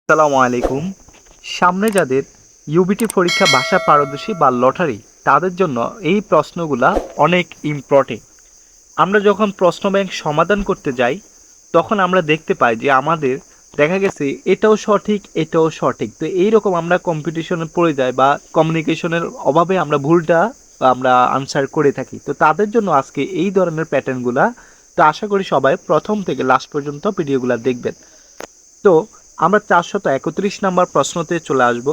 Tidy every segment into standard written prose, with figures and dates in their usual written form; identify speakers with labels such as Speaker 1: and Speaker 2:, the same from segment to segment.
Speaker 1: আসসালামু আলাইকুম। সামনে যাদের ইউবিটি পরীক্ষা ভাষা পারদর্শী বা লটারি তাদের জন্য এই প্রশ্নগুলা অনেক ইম্পর্টেন্ট। আমরা যখন প্রশ্ন ব্যাংক সমাধান করতে যাই তখন আমরা দেখতে পাই যে আমাদের দেখা গেছে এটাও সঠিক এটাও সঠিক, তো এইরকম আমরা কম্পিটিশনে পড়ে যাই বা কমিউনিকেশনের অভাবে আমরা ভুলটা আমরা আনসার করে থাকি। তো তাদের জন্য আজকে এই ধরনের প্যাটার্নগুলা, তো আশা করি সবাই প্রথম থেকে লাস্ট পর্যন্ত ভিডিওগুলো দেখবেন। তো আমরা 431 নাম্বার প্রশ্নতে চলে আসব।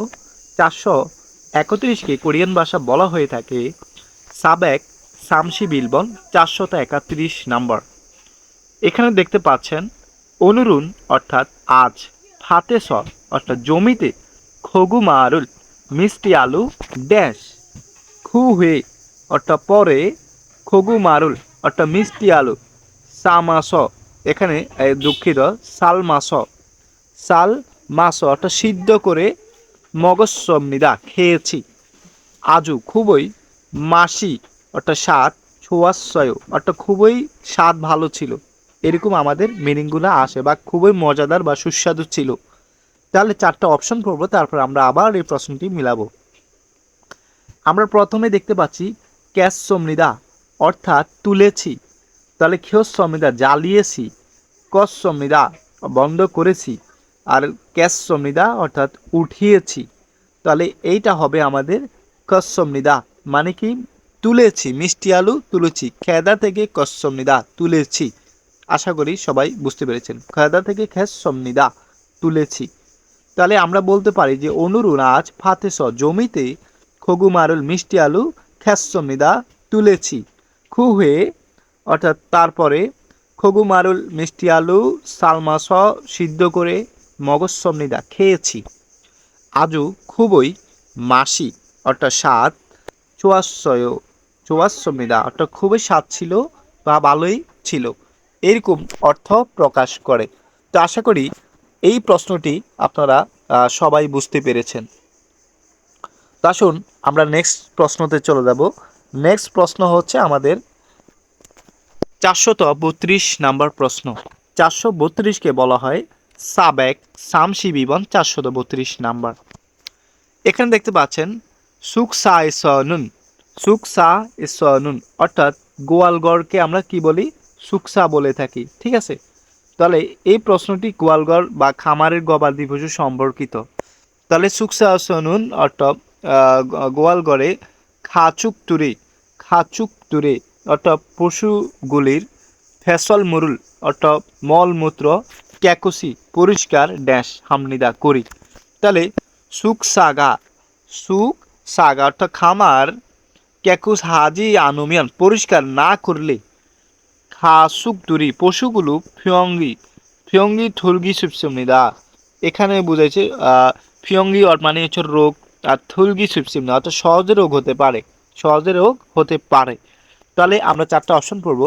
Speaker 1: 431কে কোরিয়ান ভাষা বলা হয়ে থাকে সাবেক সামসি বিলবন 431 নাম্বার। এখানে দেখতে পাচ্ছেন অনুরুন অর্থাৎ আজ, ফাতেস অর্থাৎ জমিতে, খগু মারুল মিষ্টি আলু ড্যাশ, খু হয়ে অর্থাৎ পরে, খগু মারুল অর্থাৎ মিষ্টি আলু, সামাস এখানে দুঃখিত সালমাস, সাল মাছ অর্থাৎ সিদ্ধ করে মগজসমৃদ্ধা খেয়েছি। আজু খুবই মাসি অর্থাৎ স্বাদ, ছোয়াশয় অর্থাৎ খুবই স্বাদ ভালো ছিল। এরকম আমাদের মিনিংগুলো আসে বা খুবই মজাদার বা সুস্বাদু ছিল। তাহলে চারটা অপশন করবো, তারপর আমরা আবার এই প্রশ্নটি মিলাবো। আমরা প্রথমে দেখতে পাচ্ছি ক্যাশ সমৃদ্ধা অর্থাৎ তুলেছি, তাহলে খেয় সমৃদ্ধা জ্বালিয়েছি, কস সমৃদ্ধা বন্ধ করেছি, আর ক্যাশ সমৃদ্ধা অর্থাৎ উঠিয়েছি। তাহলে এইটা হবে আমাদের কসমৃদা, মানে কি তুলেছি, মিষ্টি আলু তুলেছি, খেদা থেকে কসমৃদা তুলেছি। আশা করি সবাই বুঝতে পেরেছেন, খেদা থেকে খেসমৃদা তুলেছি। তাহলে আমরা বলতে পারি যে অনুরুণ আজ ফাতেস জমিতে খগুমারুল মিষ্টি আলু খেসমৃদা তুলেছি। খুহে অর্থাৎ তারপরে, খগুমারুল মিষ্টি আলু সালমাস সিদ্ধ করে মগজসমৃদ্ধা খেয়েছি। আজু খুবই মাসি অর্থাৎ স্বাদ, চুয়াশয় চুয়াশমিদা অর্থাৎ খুবই স্বাদ ছিল বা ভালোই ছিল, এরকম অর্থ প্রকাশ করে। তো আশা করি এই প্রশ্নটি আপনারা সবাই বুঝতে পেরেছেন। তো আসুন আমরা নেক্সট প্রশ্নতে চলে যাব। নেক্সট প্রশ্ন হচ্ছে আমাদের 432 নাম্বার প্রশ্ন। 432কে বলা হয় সাবেক সামসি বিবন 432 নাম্বার। এখানে দেখতে পাচ্ছেন সুকসা ইসনুন, সুকসা ইসনুন অর্থাৎ গোয়ালগড়কে আমরা কি বলি, সুকসা বলে থাকি, ঠিক আছে। তাহলে এই প্রশ্নটি গোয়ালগড় বা খামারের গবাদি পশু সম্পর্কিত। তাহলে সুকসা ইসনুন অর্থাৎ গোয়ালগড়ে খাচুক তুরে অর্থাৎ পশুগুলির ফেসল মুরুল অর্থাৎ মলমূত্র ক্যাকুসি পরিষ্কার ড্যাশ হামনিদা করি। তাহলে সুক সাগা অর্থাৎ খামার ক্যাকুস হাজি আনুমিয়ান পরিষ্কার না করলে, খাসুক দুরি পশুগুলো ফিয়ঙ্গি থুলগি সুপসিমনিদা। এখানে বুঝাইছে ফিয়ঙ্গি মানে হচ্ছে রোগ, আর থুলগি সুপসিমনা অর্থাৎ সহজে রোগ হতে পারে, সহজে রোগ হতে পারে। তাহলে আমরা চারটা অপশন পড়ব।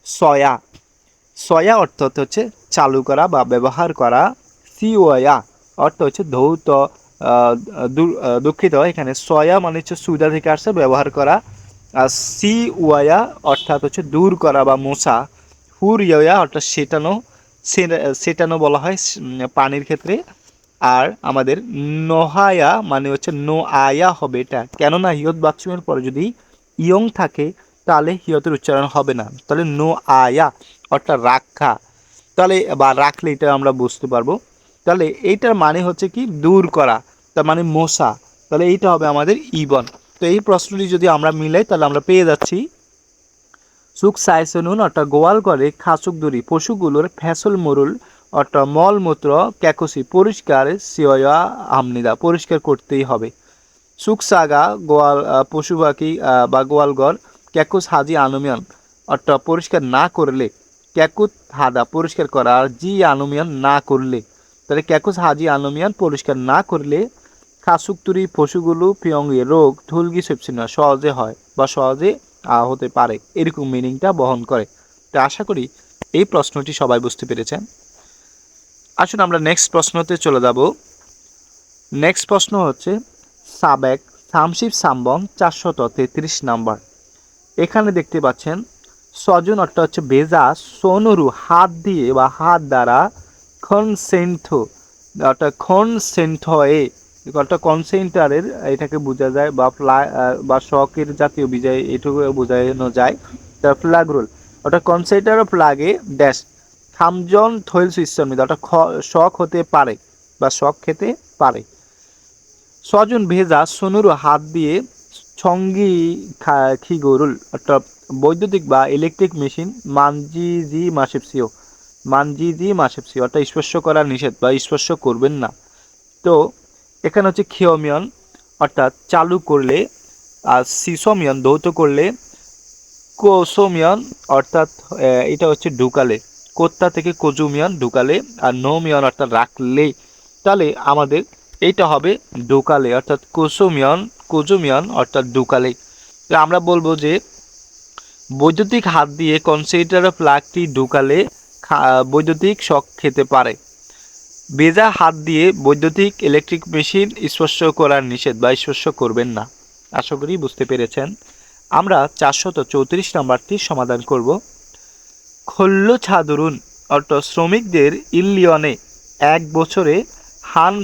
Speaker 1: সয়া, সয়া অর্থ হচ্ছে চালু করা বা ব্যবহার করা। সিওয়া অর্থ হচ্ছে ধৌত, দুঃখিত এখানে সয়া মানে হচ্ছে সুদা থেকে আসছে ব্যবহার করা। আর সি ওয়া অর্থাৎ হচ্ছে দূর করা বা মোছা। হুর ইয়া অর্থাৎ সেটানো, সেটানো বলা হয় পানির ক্ষেত্রে। আর আমাদের নহায়া মানে হচ্ছে নো আয়া হবে এটা, কেননা হিয়ত বাথরুমের পরে যদি ইয়ং থাকে তাহলে হিয়তের উচ্চারণ হবে না। তাহলে নো আয়া অর্থাৎ রাখা, তাহলে বা রাখলে এটা আমরা বুঝতে পারবো। তাহলে এইটার মানে হচ্ছে কি দূর করা, তার মানে মশা। তাহলে এইটা হবে আমাদের ইবন। তো এই প্রশ্নটি যদি আমরা মিলাই তাহলে আমরা পেয়ে যাচ্ছি সুক সাইসনুন অর্থাৎ গোয়াল করে খাসুক দড়ি পশুগুলোর ফ্যাসল মরুল অর্থাৎ মলমূত্র ক্যাকুসি পরিষ্কার সিয়া আমনিদা পরিষ্কার করতেই হবে। সুক সাগা গোয়াল পশু পাখি বা গোয়ালঘর, ক্যাকুস হাজি আনুমিয়ান অর্থাৎ পরিষ্কার না করলে, ক্যাকুত হাদা পরিষ্কার করা, আর জি আনুমিয়ান না করলে। তাহলে ক্যাকুস হাজি আনুমিয়ান পরিষ্কার না করলে খাসুকতুরি পশুগুলো পিয়ঙ্গি রোগ ধুলগি সেপসিনা সহজে হয় বা সহজে হতে পারে, এরকম মিনিংটা বহন করে। তো আশা করি এই প্রশ্নটি সবাই বুঝতে পেরেছেন। আসুন আমরা নেক্সট প্রশ্নতে চলে যাব। নেক্সট প্রশ্ন হচ্ছে সাবেক সামশিপ সাম্বন 433 নাম্বার। এখানে দেখতে পাচ্ছেন স্বজন অর্থ হচ্ছে ভেজা, সোনরু হাত দিয়ে বা হাত দ্বারা, কনসেন্ট অর্থাৎ কনসেন্ট হয়ে অর্থাৎ কনসেন্টারের এটাকে বোঝা যায় বা শখের জাতীয় বিজয় এটুকু বোঝানো যায়। তার ফ্ল্যাগ রোল অর্থাৎ কনসেন্টার ফ্ল্যাগে ড্যাশ খামজন থৈল সুইশ্চমিত অর্থাৎ শখ হতে পারে বা শখ খেতে পারে। স্বজন ভেজা সোনুরু হাত দিয়ে ছঙ্গি খিগরুল অর্থাৎ বৈদ্যুতিক বা ইলেকট্রিক মেশিন মানজিজি মাসেপসিও মানজিজি মাসেপসিও অর্থাৎ স্পর্শ করা নিষেধ বা স্পর্শ করবেন না। তো এখানে হচ্ছে খিয়মিয়ন অর্থাৎ চালু করলে, আর সিসমিয়ন ধৌত করলে, কোসোমিয়ন অর্থাৎ এটা হচ্ছে ঢুকালে, কোত্তা থেকে কোজুমিয়ন ঢুকালে, আর নোমিয়ন অর্থাৎ রাখলে। তাহলে আমাদের এইটা হবে ঢুকালে অর্থাৎ কোজুমিয়ন অর্থাৎ ঢুকালে। আমরা বলবো যে বৈদ্যুতিক হাত দিয়ে কনসেন্ট্রেটর প্লাগটি ঢুকালে বৈদ্যুতিক শক খেতে পারে। ভেজা হাত দিয়ে বৈদ্যুতিক ইলেকট্রিক মেশিন স্পর্শ করার নিষেধ বা স্পর্শ করবেন না। আশা করি বুঝতে পেরেছেন। আমরা 434 নম্বরটি সমাধান করব। খল্লু ছাদুরুন অর্থাৎ শ্রমিকদের ইলিয়নে 1 বছরে হান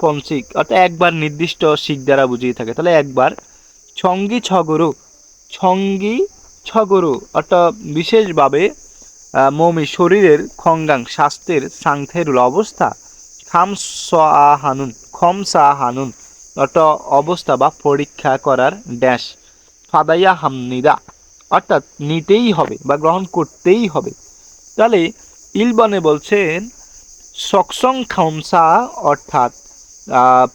Speaker 1: ফনসিক অর্থাৎ একবার নির্দিষ্ট শিক দ্বারা বুঝিয়ে থাকে, তাহলে একবার। ছঙ্গি ছগরু অর্থাৎ বিশেষভাবে মমি শরীরের খঙ্গাং স্বাস্থ্যের সাংথেরুল অবস্থা। খম হানুন অর্থাৎ অবস্থা বা পরীক্ষা করার ড্যাশ ফাদাইয়া হামনিদা অর্থাৎ নিতেই হবে বা গ্রহণ করতেই হবে। তাহলে ইলবনে বলছেন সকসং খমসা অর্থাৎ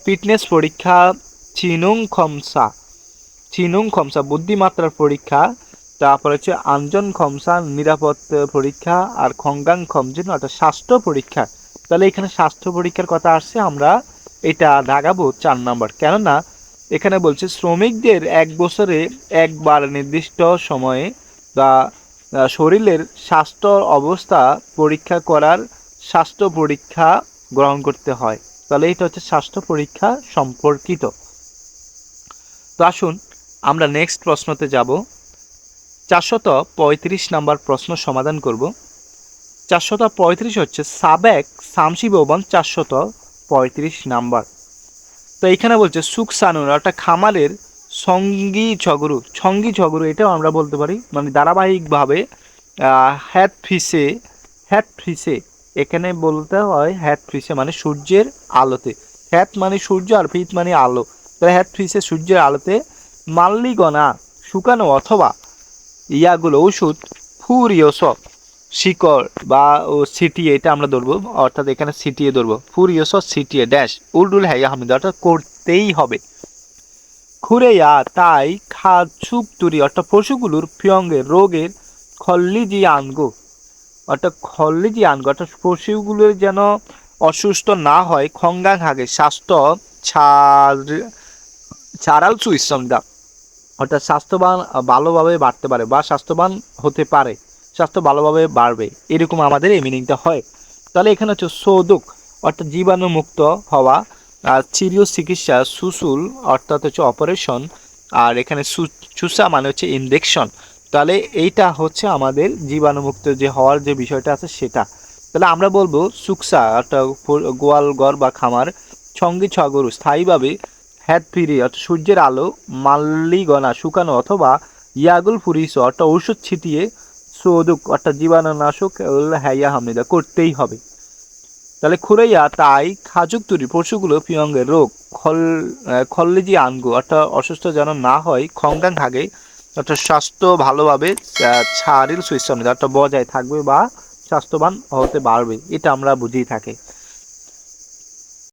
Speaker 1: ফিটনেস পরীক্ষা, চিনুং খমসা বুদ্ধিমাত্রার পরীক্ষা, তারপর হচ্ছে আঞ্জন খমসা নিরাপত্তা পরীক্ষা, আর খঙ্গাং খমজিন অর্থাৎ স্বাস্থ্য পরীক্ষা। তাহলে এখানে স্বাস্থ্য পরীক্ষার কথা আসছে, আমরা এটা দাগাবো 4 নম্বর। কেননা এখানে বলছে শ্রমিকদের 1 বছরে একবার নির্দিষ্ট সময়ে বা শরীরের স্বাস্থ্য অবস্থা পরীক্ষা করার স্বাস্থ্য পরীক্ষা গ্রহণ করতে হয়। তাহলে এটা হচ্ছে স্বাস্থ্য পরীক্ষা সম্পর্কিত। তো আসুন আমরা নেক্সট প্রশ্নতে যাব। 435 নম্বর প্রশ্ন সমাধান করব। 435 হচ্ছে সাবেক সামসিবন 435 নাম্বার। তো এখানে বলছে সুকসানুর একটা খামারের সঙ্গী ঝগড়ু এটাও আমরা বলতে পারি, মানে ধারাবাহিকভাবে হ্যাট ফিসে এখানে বলতে হয় হ্যাট ফিসে মানে সূর্যের আলোতে। হ্যাট মানে সূর্য আর ফিস মানে আলো, তাহলে হ্যাট ফিসে সূর্যের আলোতে মাল্লিগনা শুকানো অথবা ইয়াগুলো ওষুধ ফুরিয়স শিকড় বা সিটিয়ে, এটা আমরা ধরবো অর্থাৎ এখানে সিটিয়ে ধরবো ফুরিয়স সিটিয়ে ড্যাশ উল্ডুল হ্যাঁ হামিদ অর্থাৎ করতেই হবে। খুরেয়া তাই খাচুক তুরি অর্থাৎ পশুগুলোর ফিয়ঙ্গের রোগের খল্লিজি আনগো অর্থাৎ পশুগুলোর যেন অসুস্থ না হয় খঙ্গাং হাগে স্বাস্থ্য ছাড়াল সুইসংদা অর্থাৎ স্বাস্থ্যবান ভালোভাবে বাড়তে পারে বা স্বাস্থ্যবান হতে পারে, স্বাস্থ্য ভালোভাবে বাড়বে, এরকম আমাদের এই মিনিংটা হয়। তাহলে এখানে হচ্ছে সৌদুক অর্থাৎ জীবাণুমুক্ত হওয়া, আর চিরিয় চিকিৎসা সুসুল অর্থাৎ হচ্ছে অপারেশন, আর এখানে চুসা মানে হচ্ছে ইনজেকশন। তাহলে এইটা হচ্ছে আমাদের জীবাণুমুক্ত যে হওয়ার যে বিষয়টা আছে সেটা। তাহলে আমরা বলবো সুকসা অর্থাৎ গোয়াল ঘর বা খামার, সঙ্গী ছগরু স্থায়ীভাবে হ্যাট ফিরি অর্থাৎ সূর্যের আলো, মাল্লিগনা শুকানো অথবা ইয়াগুল ফুরিস অর্থাৎ ঔষধ ছিটিয়ে, সৌদুক অর্থাৎ জীবাণুনাশক হ্যাইয়া হামনিদা করতেই হবে। তাহলে খুরাইয়া তাই খাজুক তুরি পশুগুলো পিয়ঙ্গের রোগ খল্লিজি আনগো অর্থাৎ অসুস্থ যেন না হয় খঙ্গাং হাগে অর্থাৎ স্বাস্থ্য ভালোভাবে ছাড়িল সুইশ্চমিত অর্থাৎ বজায় থাকবে বা স্বাস্থ্যবান হতে পারবে, এটা আমরা বুঝিয়ে থাকি।